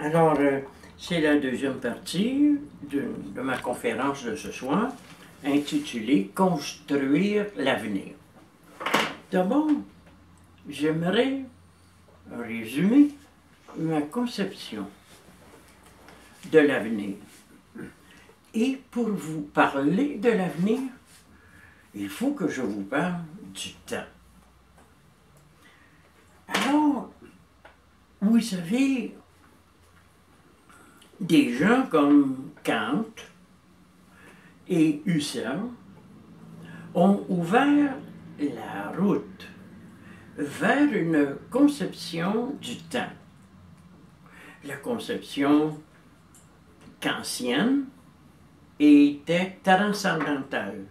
Alors, c'est la deuxième partie de ma conférence de ce soir, intitulée « Construire l'avenir ». D'abord, j'aimerais résumer ma conception de l'avenir. Et pour vous parler de l'avenir, il faut que je vous parle du temps. Alors, vous savez, des gens comme Kant et Husserl ont ouvert la route vers une conception du temps. La conception kantienne était transcendantale.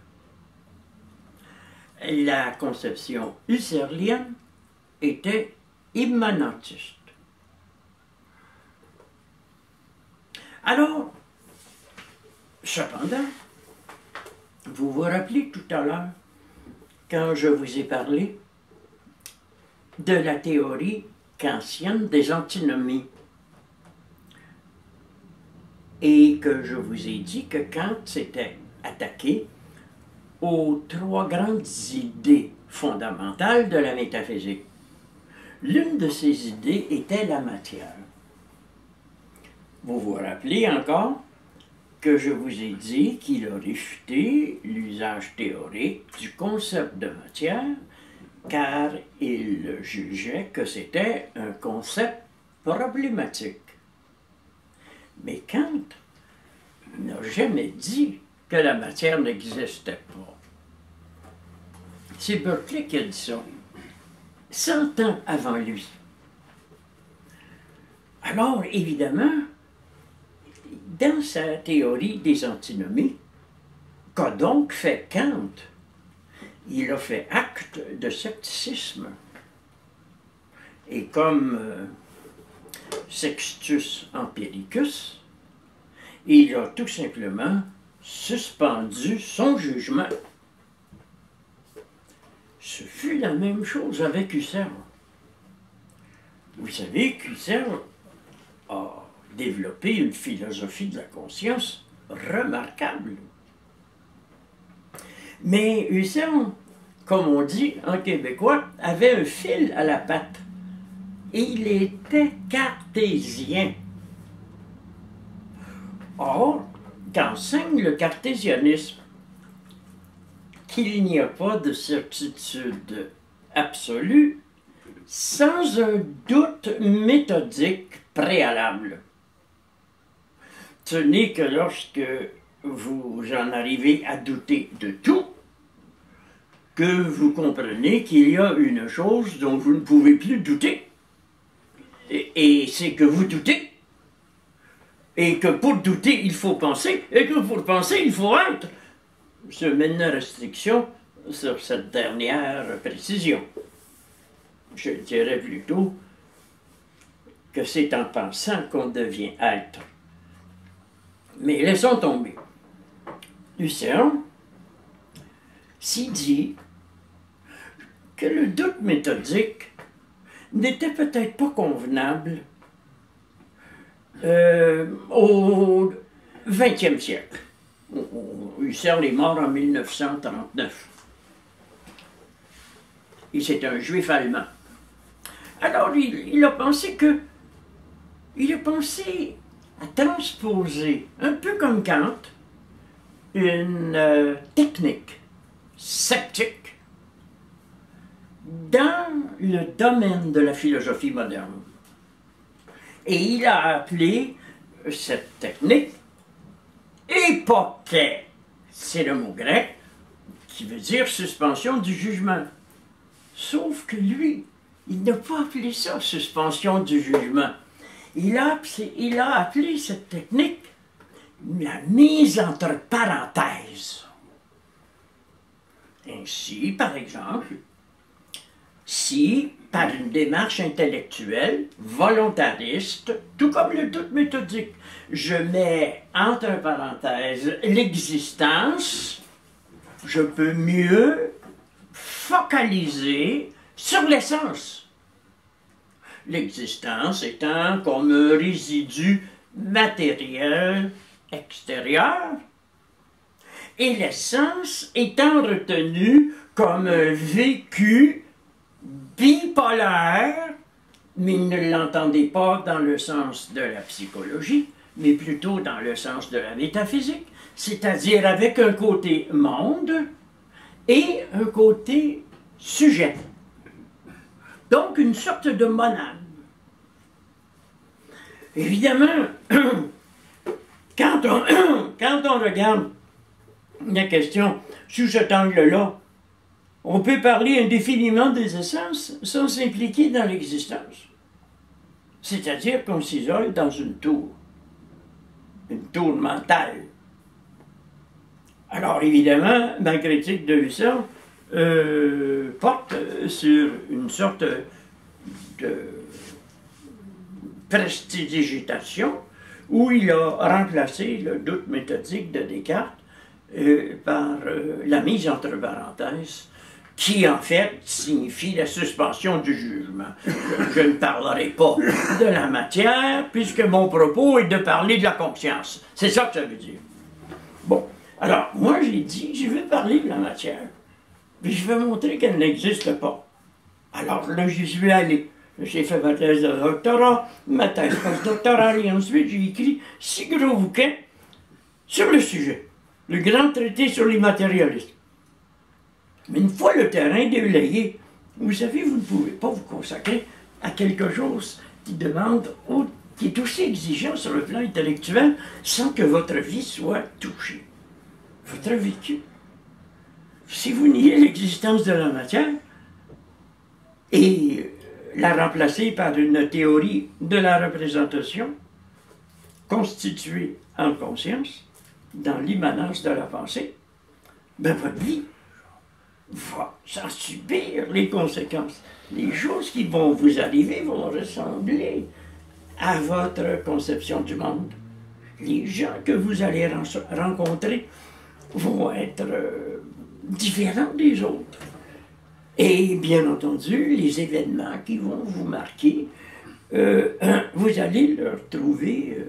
La conception husserlienne était immanentiste. Alors, cependant, vous vous rappelez tout à l'heure, quand je vous ai parlé de la théorie kantienne des antinomies, et que je vous ai dit que Kant s'était attaqué aux trois grandes idées fondamentales de la métaphysique. L'une de ces idées était la matière. Vous vous rappelez encore que je vous ai dit qu'il a réfuté l'usage théorique du concept de matière, car il jugeait que c'était un concept problématique. Mais Kant n'a jamais dit que la matière n'existait pas. C'est Berkeley qui a dit ça, 100 ans avant lui. Alors, évidemment, dans sa théorie des antinomies, qu'a donc fait Kant? Il a fait acte de scepticisme. Et comme Sextus Empiricus, il a tout simplement suspendu son jugement. Ce fut la même chose avec Husserl. Vous savez qu'Husserl a développé une philosophie de la conscience remarquable. Mais Husserl, comme on dit en québécois, avait un fil à la patte. Et il était cartésien. Or, qu'enseigne le cartésianisme? Qu'il n'y a pas de certitude absolue sans un doute méthodique préalable. Ce n'est que lorsque vous en arrivez à douter de tout que vous comprenez qu'il y a une chose dont vous ne pouvez plus douter. Et c'est que vous doutez. Et que pour douter, il faut penser. Et que pour penser, il faut être. Je mets une restriction sur cette dernière précision. Je dirais plutôt que c'est en pensant qu'on devient être. Mais laissons tomber. Husserl s'y dit que le doute méthodique n'était peut-être pas convenable au XXe siècle. Husserl est mort en 1939. Et c'est un juif allemand. Alors, il a pensé à transposer, un peu comme Kant, une technique sceptique dans le domaine de la philosophie moderne. Et il a appelé cette technique époché. C'est le mot grec qui veut dire suspension du jugement. Sauf que lui, il n'a pas appelé ça suspension du jugement. Il a appelé cette technique la mise entre parenthèses. Ainsi, par exemple, si, par une démarche intellectuelle, volontariste, tout comme le doute méthodique, je mets entre parenthèses l'existence, je peux mieux focaliser sur l'essence. l'existence étant comme un résidu matériel extérieur, et l'essence étant retenue comme un vécu bipolaire, mais ne l'entendez pas dans le sens de la psychologie, mais plutôt dans le sens de la métaphysique, c'est-à-dire avec un côté monde et un côté sujet. Donc une sorte de monade. Évidemment, quand on regarde la question sous cet angle-là, on peut parler indéfiniment des essences sans s'impliquer dans l'existence. C'est-à-dire qu'on s'isole dans une tour mentale. Alors évidemment, ma critique de Husserl porte sur une sorte de prestidigitation où il a remplacé le doute méthodique de Descartes par la mise entre parenthèses qui en fait signifie la suspension du jugement. Je ne parlerai pas de la matière puisque mon propos est de parler de la conscience. C'est ça que ça veut dire. Bon, alors moi j'ai dit je vais parler de la matière, puis je vais montrer qu'elle n'existe pas. Alors là j'y suis allé. J'ai fait ma thèse de doctorat, ma thèse postdoctorale, et ensuite j'ai écrit 6 gros bouquins sur le sujet. Le grand traité sur l'immatérialisme. Mais une fois le terrain délayé, vous savez, vous ne pouvez pas vous consacrer à quelque chose qui demande, qui est aussi exigeant sur le plan intellectuel, sans que votre vie soit touchée. Votre vécu. Si vous niez l'existence de la matière et la remplacer par une théorie de la représentation constituée en conscience, dans l'immanence de la pensée, ben votre vie va s'en subir les conséquences. Les choses qui vont vous arriver vont ressembler à votre conception du monde. Les gens que vous allez rencontrer vont être différents des autres. Et bien entendu, les événements qui vont vous marquer, vous allez leur trouver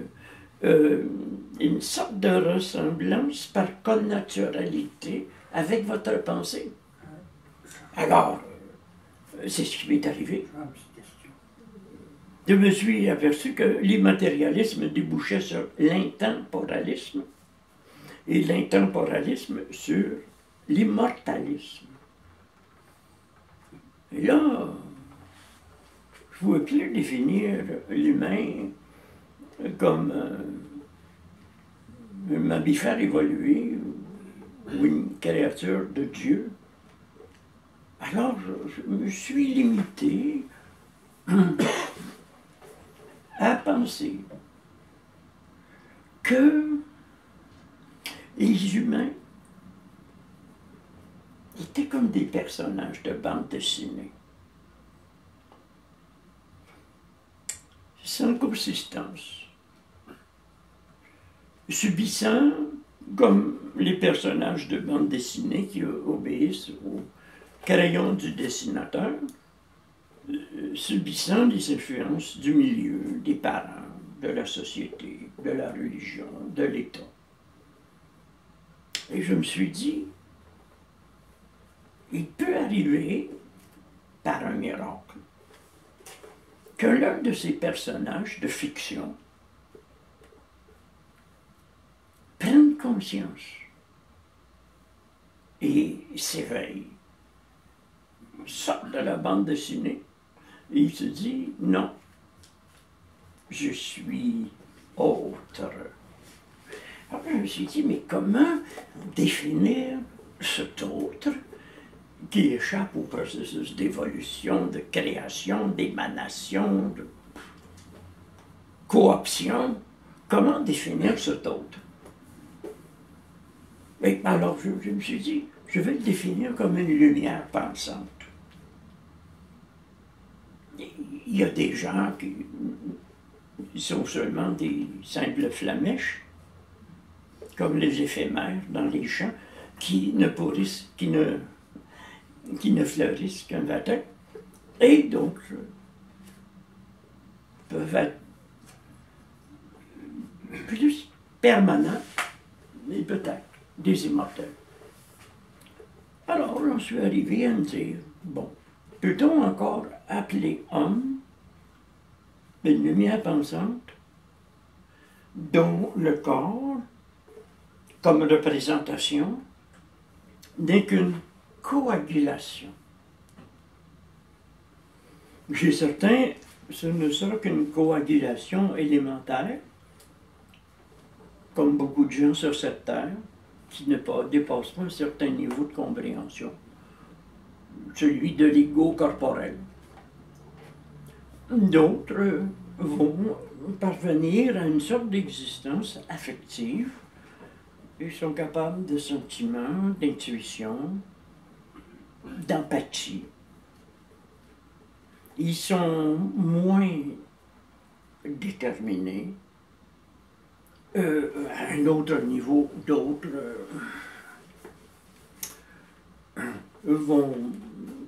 une sorte de ressemblance par connaturalité avec votre pensée. Alors, c'est ce qui m'est arrivé. Je me suis aperçu que l'immatérialisme débouchait sur l'intemporalisme et l'intemporalisme sur l'immortalisme. Et là, je ne pouvais plus définir l'humain comme un mammifère évolué ou une créature de Dieu. Alors, je me suis limité à penser que les humains étaient comme des personnages de bande dessinée, sans consistance, subissant, comme les personnages de bande dessinée qui obéissent au crayon du dessinateur, subissant les influences du milieu, des parents, de la société, de la religion, de l'État. Et je me suis dit, il peut arriver, par un miracle, que l'un de ces personnages de fiction prenne conscience et s'éveille, sort de la bande dessinée et il se dit non, je suis autre. Alors je me suis dit, mais comment définir cet autre qui échappe au processus d'évolution, de création, d'émanation, de cooption? Comment définir cet autre? Et alors je me suis dit, je vais le définir comme une lumière pensante. Il y a des gens qui sont seulement des simples flamèches, comme les éphémères dans les champs, qui ne fleurissent qu'un matin. Et donc, peuvent être plus permanents, mais peut-être des immortels. Alors, j'en suis arrivé à me dire, bon, peut-on encore appeler homme une lumière pensante dont le corps, comme représentation, n'est qu'une coagulation. Chez certains, ce ne sera qu'une coagulation élémentaire, comme beaucoup de gens sur cette terre, qui ne dépassent pas un certain niveau de compréhension, celui de l'ego corporel. D'autres vont parvenir à une sorte d'existence affective. Ils sont capables de sentiments, d'intuition, d'empathie. Ils sont moins déterminés. À un autre niveau, d'autres vont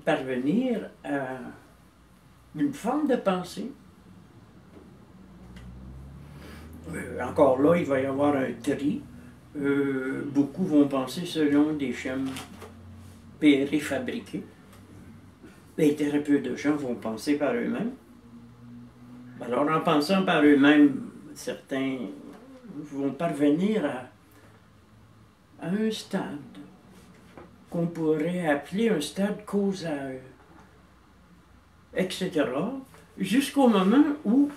parvenir à une forme de pensée. Encore là, il va y avoir un tri. Beaucoup vont penser selon des schèmes préfabriqués. Et très peu de gens vont penser par eux-mêmes. Alors, en pensant par eux-mêmes, certains vont parvenir à un stade qu'on pourrait appeler un stade causal, etc., jusqu'au moment où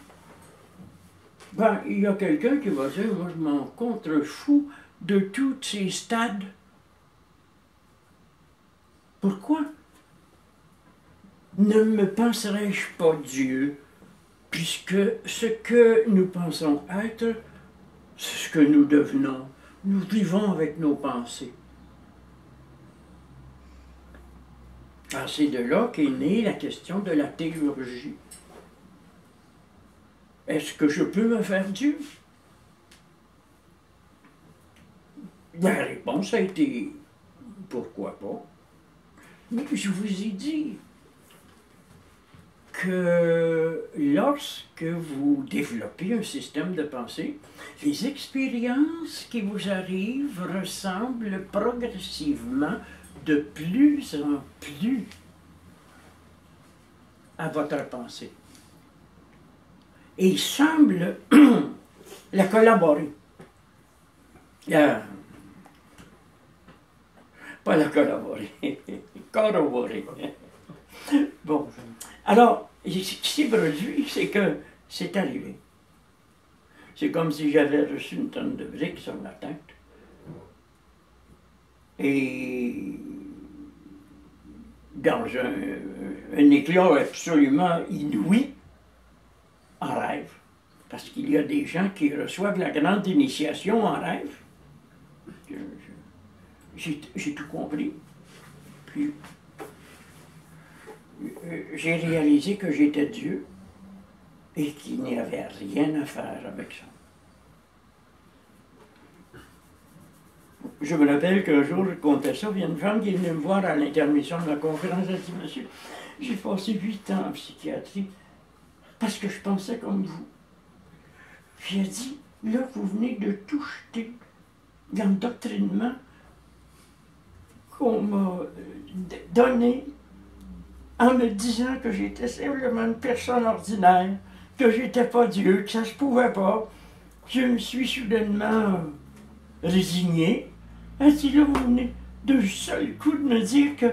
il y a quelqu'un qui va dire, moi je m'en contrefous de tous ces stades. Pourquoi ne me penserais-je pas Dieu, puisque ce que nous pensons être, c'est ce que nous devenons. Nous vivons avec nos pensées. Alors c'est de là qu'est née la question de la théurgie. Est-ce que je peux me faire Dieu? La réponse a été pourquoi pas. Mais je vous ai dit que lorsque vous développez un système de pensée, les expériences qui vous arrivent ressemblent progressivement de plus en plus à votre pensée. Et semblent la collaborer. Pas la collaborer, corroborer. Bon. Alors, ce qui s'est produit, c'est que c'est arrivé. C'est comme si j'avais reçu une tonne de briques sur la tête. Et dans un éclat absolument inouï, en rêve. Parce qu'il y a des gens qui reçoivent la grande initiation en rêve. J'ai tout compris. Puis, j'ai réalisé que j'étais Dieu et qu'il n'y avait rien à faire avec ça. Je me rappelle qu'un jour, je comptais ça, il y a une femme qui est venue me voir à l'intermission de ma conférence, elle dit, monsieur, j'ai passé 8 ans en psychiatrie parce que je pensais comme vous. Puis elle dit, là, vous venez de tout jeter dans le doctrinement qu'on m'a donné en me disant que j'étais simplement une personne ordinaire, que j'étais pas Dieu, que ça se pouvait pas. Je me suis soudainement résigné. Elle dit, là, vous venez d'un seul coup de me dire que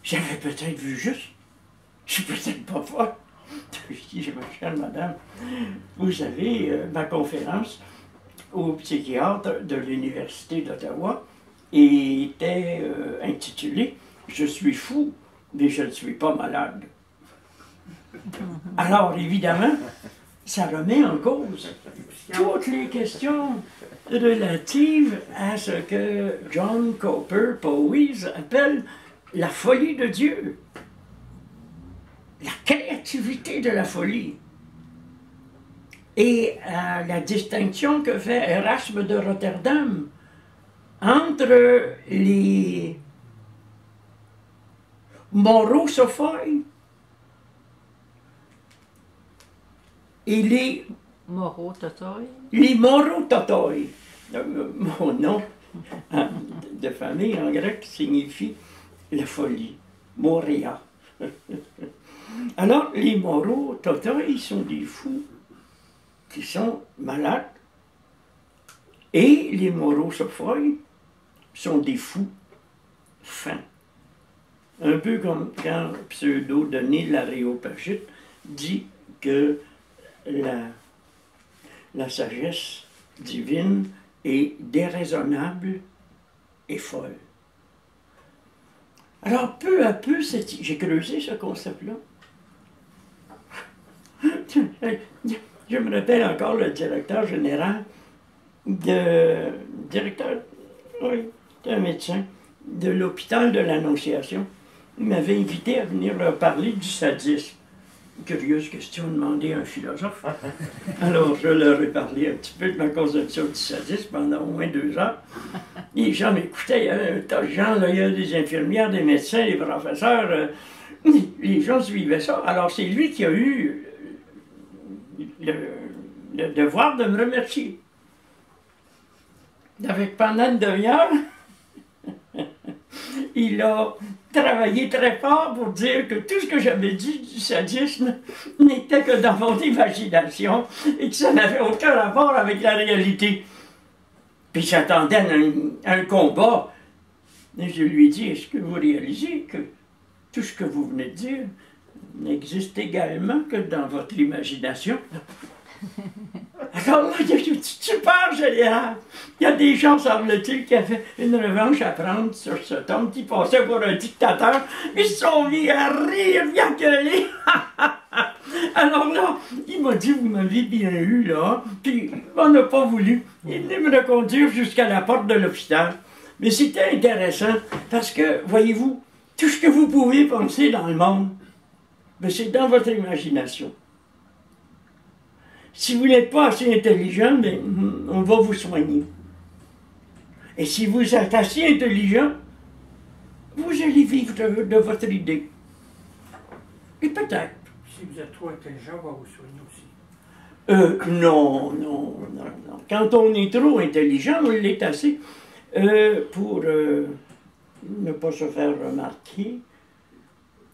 j'avais peut-être vu juste. Je suis peut-être pas folle. Je dis, ma chère madame, vous savez, ma conférence au psychiatre de l'Université d'Ottawa était intitulée « Je suis fou, mais je ne suis pas malade ». Alors, évidemment, ça remet en cause toutes les questions relatives à ce que John Cowper Powys appelle la folie de Dieu, la créativité de la folie, et à la distinction que fait Erasme de Rotterdam entre les morosophoi Et les Moro-Totoy. Les Moro-Totoy. Mon nom de famille en grec signifie la folie. Moria. Alors, les Moro-Totoy sont des fous qui sont malades. Et les Moro-Sophoy sont des fous fins. Un peu comme quand Pseudo-Denis l'Aréopagite dit que la sagesse divine est déraisonnable et folle. Alors, peu à peu, j'ai creusé ce concept-là. Je me rappelle encore le directeur général directeur, oui, un médecin de l'hôpital de l'Annonciation. Il m'avait invité à venir leur parler du sadisme. Curieuse question demandée à un philosophe. Alors, je leur ai parlé un petit peu de ma conception du sadisme pendant au moins 2 heures. Les gens m'écoutaient, il y avait un tas de gens, là, il y a des infirmières, des médecins, des professeurs. Les gens suivaient ça. Alors, c'est lui qui a eu le devoir de me remercier. Avec pendant une demi-heure, il a travaillé très fort pour dire que tout ce que j'avais dit du sadisme n'était que dans mon imagination et que ça n'avait aucun rapport avec la réalité. Puis j'attendais un combat. Et je lui ai dit, est-ce que vous réalisez que tout ce que vous venez de dire n'existe également que dans votre imagination? Alors là, il a dit, super génial! Il y a des gens, semble-t-il, qui avaient une revanche à prendre sur cet homme qui passait pour un dictateur. Ils se sont mis à rire, bien gueuler. Alors là, il m'a dit, vous m'avez bien eu, là. Puis, on n'a pas voulu. Il est venu me reconduire jusqu'à la porte de l'hôpital. Mais c'était intéressant, parce que, voyez-vous, tout ce que vous pouvez penser dans le monde, c'est dans votre imagination. Si vous n'êtes pas assez intelligent, bien, on va vous soigner. Et si vous êtes assez intelligent, vous allez vivre de votre idée. Et peut-être. Si vous êtes trop intelligent, on va vous soigner aussi. Non. Quand on est trop intelligent, on l'est assez pour ne pas se faire remarquer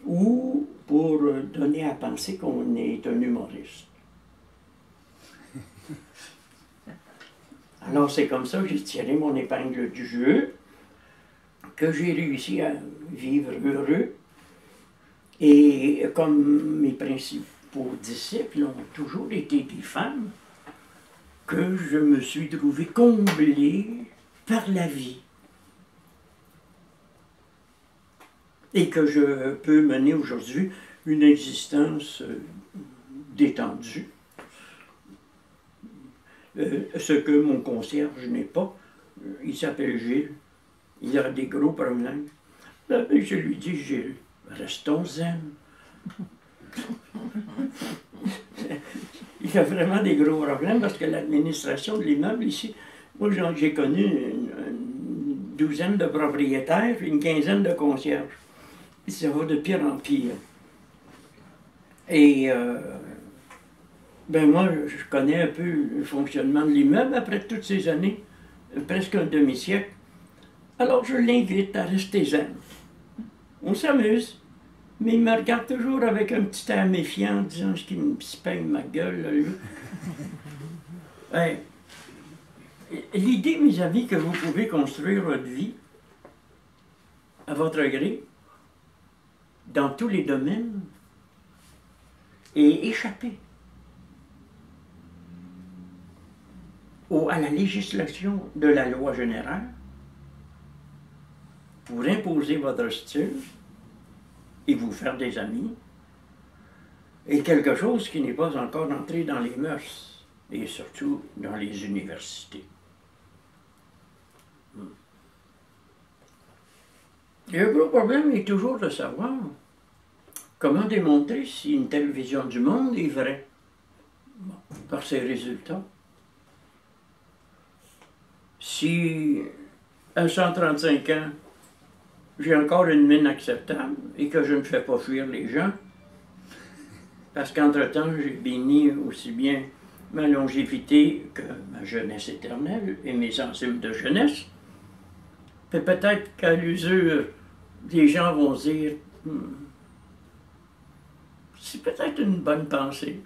ou pour donner à penser qu'on est un humoriste. Alors c'est comme ça que j'ai tiré mon épingle du jeu, que j'ai réussi à vivre heureux. Et comme mes principaux disciples ont toujours été des femmes, que je me suis trouvé comblé par la vie. Et que je peux mener aujourd'hui une existence détendue. Ce que mon concierge n'est pas. Il s'appelle Gilles. Il a des gros problèmes. Je lui dis, Gilles, restons zen. Il a vraiment des gros problèmes parce que l'administration de l'immeuble ici, moi j'ai connu une douzaine de propriétaires et une quinzaine de concierges. Ça va de pire en pire. Et ben moi, je connais un peu le fonctionnement de l'immeuble après toutes ces années, presque un demi-siècle. Alors je l'invite à rester zen. On s'amuse, mais il me regarde toujours avec un petit air méfiant en disant ce qu'il me peigne ma gueule. Ouais. L'idée, mes amis, que vous pouvez construire votre vie à votre gré, dans tous les domaines, et échapper à la législation de la loi générale pour imposer votre style et vous faire des amis, est quelque chose qui n'est pas encore entré dans les mœurs et surtout dans les universités. Et le gros problème est toujours de savoir comment démontrer si une telle vision du monde est vraie par ses résultats. Si à 135 ans, j'ai encore une mine acceptable et que je ne fais pas fuir les gens, Parce qu'entre-temps, j'ai béni aussi bien ma longévité que ma jeunesse éternelle et mes enzymes de jeunesse. Puis peut-être qu'à l'usure, les gens vont se dire c'est peut-être une bonne pensée.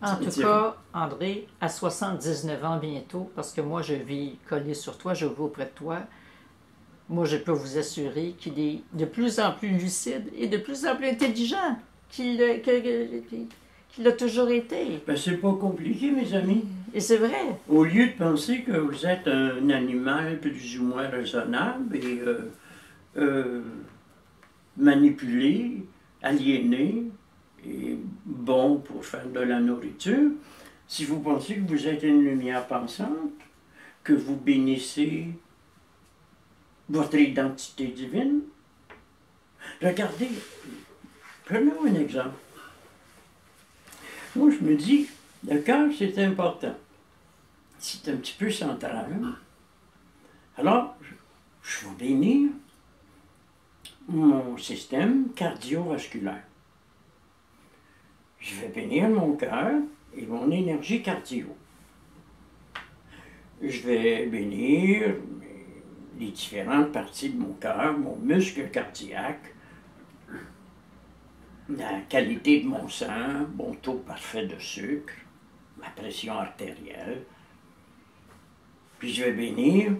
En tout cas, André, à 79 ans bientôt, parce que moi je vis collé sur toi, je vis auprès de toi, moi je peux vous assurer qu'il est de plus en plus lucide et de plus en plus intelligent qu'il a toujours été. Ben, c'est pas compliqué, mes amis. Et c'est vrai. Au lieu de penser que vous êtes un animal plus ou moins raisonnable et manipulé, aliéné et bon pour faire de la nourriture, si vous pensez que vous êtes une lumière pensante, que vous bénissez votre identité divine, regardez, prenons un exemple. Moi, je me dis, le cœur, c'est important. C'est un petit peu central. Hein? Alors, je vais bénir mon système cardiovasculaire. Je vais bénir mon cœur et mon énergie cardio. Je vais bénir les différentes parties de mon cœur, mon muscle cardiaque, la qualité de mon sang, mon taux parfait de sucre, ma pression artérielle. Puis je vais bénir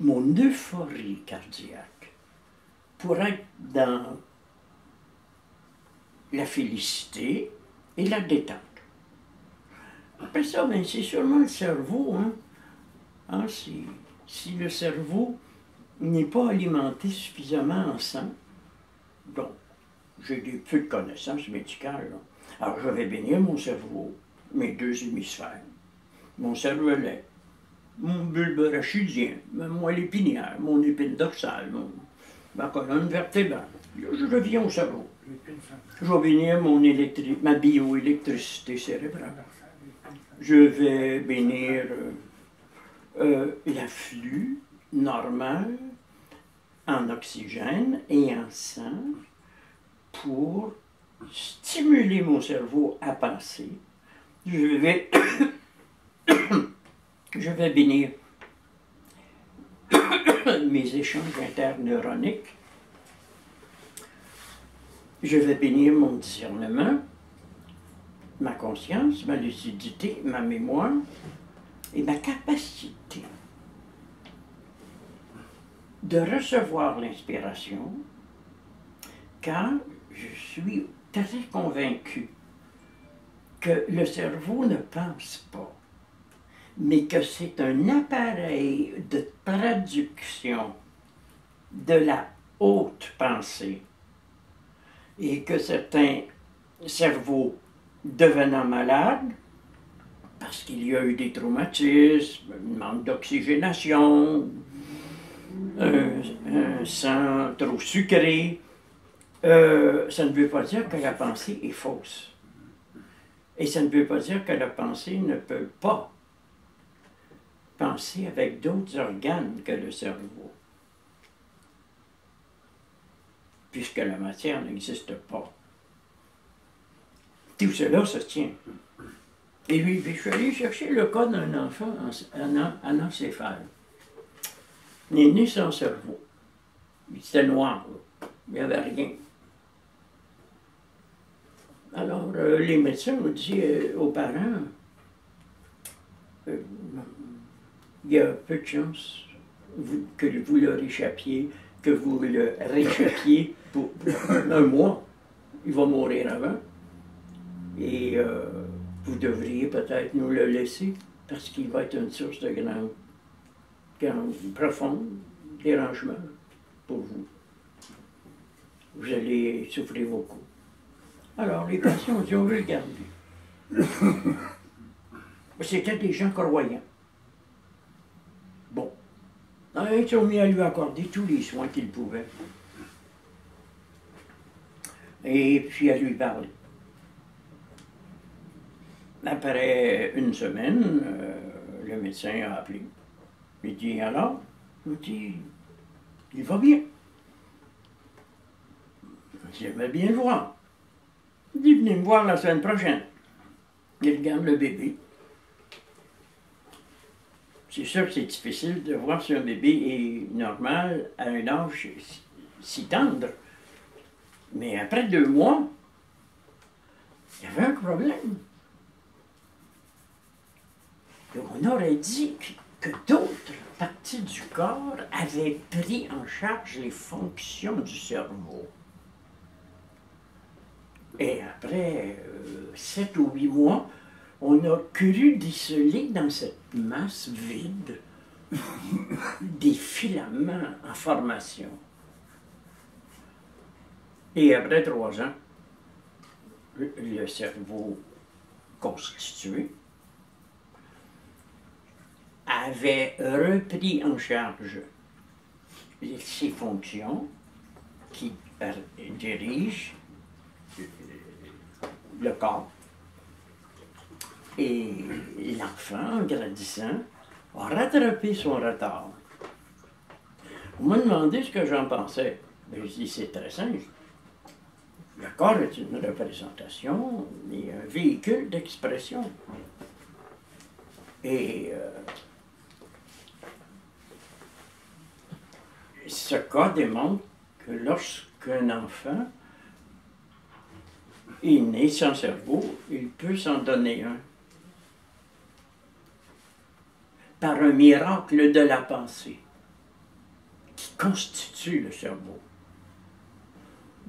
mon euphorie cardiaque pour être dans la félicité et la détente. Après ça, ben, c'est sûrement le cerveau. Si le cerveau n'est pas alimenté suffisamment en sang, donc j'ai des peu de connaissances médicales. Là. Alors je vais bénir mon cerveau, mes deux hémisphères, mon cervelet, mon bulbe rachidien, ma moelle épinière, mon épine dorsale, ma colonne vertébrale. Là, je reviens au cerveau. Je vais bénir ma bioélectricité cérébrale. Je vais bénir l'afflux normal en oxygène et en sang pour stimuler mon cerveau à penser. Je vais bénir mes échanges interneuroniques. Je vais bénir mon discernement, ma conscience, ma lucidité, ma mémoire et ma capacité de recevoir l'inspiration, car je suis très convaincu que le cerveau ne pense pas, mais que c'est un appareil de traduction de la haute pensée et que certains cerveaux devenant malades, parce qu'il y a eu des traumatismes, un manque d'oxygénation, un sang trop sucré, ça ne veut pas dire que la pensée est fausse. Et ça ne veut pas dire que la pensée ne peut pas penser avec d'autres organes que le cerveau. Puisque la matière n'existe pas. Tout cela se tient. Et puis, je suis allé chercher le cas d'un enfant anencéphale. Il est né sans cerveau. Il était noir. Il n'y avait rien. Alors, les médecins ont dit aux parents, il y a peu de chances que vous le réchappiez, que vous le réchappiez pour un mois. Il va mourir avant. Et vous devriez peut-être nous le laisser, parce qu'il va être une source de profond dérangement pour vous. Vous allez souffrir beaucoup. Alors, les patients ont dit, on veut le garder. C'était des gens croyants. Bon. Alors, ils sont mis à lui accorder tous les soins qu'ils pouvaient. Et puis à lui parler. Après une semaine, le médecin a appelé. Il dit, alors? Il dit, il va bien. J'aimerais bien le voir. Il dit, venez me voir la semaine prochaine. Il regarde le bébé. C'est sûr que c'est difficile de voir si un bébé est normal à un âge si tendre. Mais après 2 mois, il y avait un problème. Et on aurait dit que d'autres parties du corps avaient pris en charge les fonctions du cerveau. Et après 7 ou 8 mois, on a cru déceler dans cette masse vide des filaments en formation. Et après 3 ans, le cerveau constitué avait repris en charge ses fonctions qui dirigent le corps. Et l'enfant, en grandissant, a rattrapé son retard. On m'a demandé ce que j'en pensais. Je dis, c'est très simple. Le corps est une représentation et un véhicule d'expression. Et ce cas démontre que lorsqu'un enfant est né sans cerveau, il peut s'en donner un. Par un miracle de la pensée qui constitue le cerveau.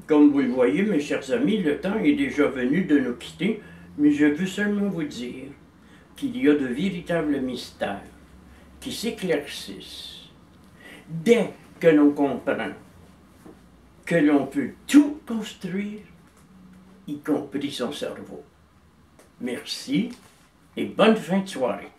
Comme vous le voyez, mes chers amis, le temps est déjà venu de nous quitter, mais je veux seulement vous dire qu'il y a de véritables mystères qui s'éclaircissent dès que l'on comprend que l'on peut tout construire, y compris son cerveau. Merci et bonne fin de soirée.